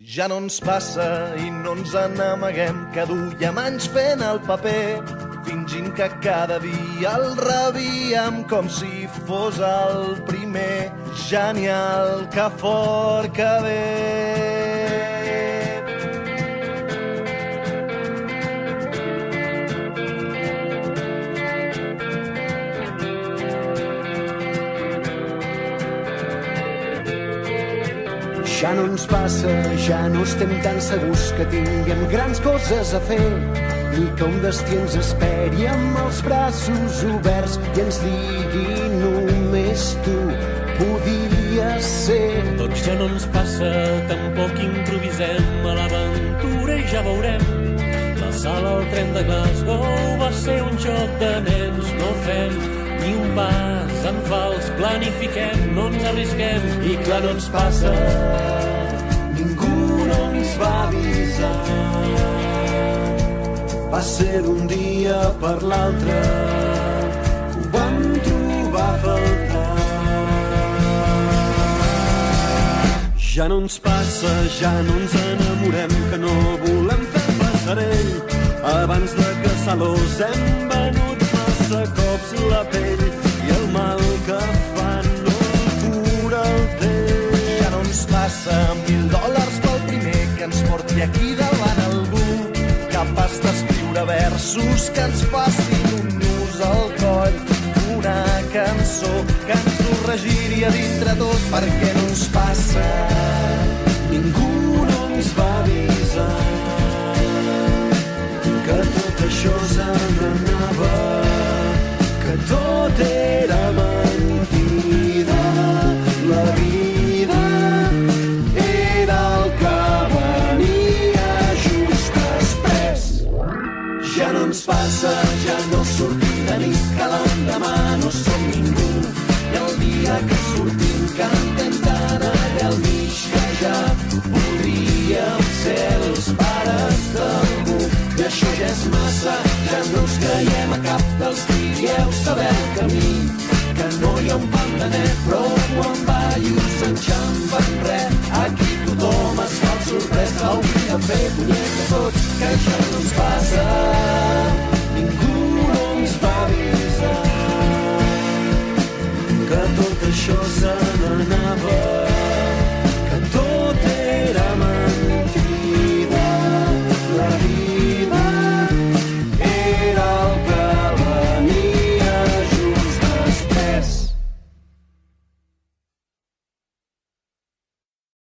Ja no ens passa i no ens n'amaguem, que duiem anys fent el paper, fingint que cada dia el rebíem com si fos el primer. Genial, que fort que ve. Ja no ens passa, ja no estem tan segurs que tinguem grans coses a fer, ni que un destí ens esperi amb els braços oberts i ens digui només tu podies ser. Doncs ja no ens passa, tampoc improvisem a l'aventura i ja veurem. La sala al tren de Glasgow va ser un joc de nens, no fem ni un pas en fals, planifiquem, no ens arrisquem. I clar, no ens passa, ningú no ens va avisar. Va ser d'un dia per l'altre, ho vam trobar a faltar. Ja no ens passa, ja no ens enamorem, que no volem fer passarell. Abans de caçar-los hem venut massa cops la pell i el mal que fan no cura el temps. Ja no ens passa, $1.000 pel primer que ens porti aquí davant algú, capaç d'escriure versos que ens facin un nus al coll, una cançó que ens ho regiria dintre tot. Perquè no ens passa, ningú no ens va avisar que tot això se n'anava, que tot era mentida. La vida era el que venia just després. Ja no ens passa, ja no sortim de nit, que l'endemà no som ningú. I el dia que sortim cantem tant allà al mig que ja podríem ser els pares d'algú. I això ja és massa, ja no ens creiem a cap dels que dieu saber el camí, que no hi ha un pam de net, però quan ballos enxampen res. Aquí tothom es fa el sorprès, hauria de fer punyeta tot, que ja no ens passa.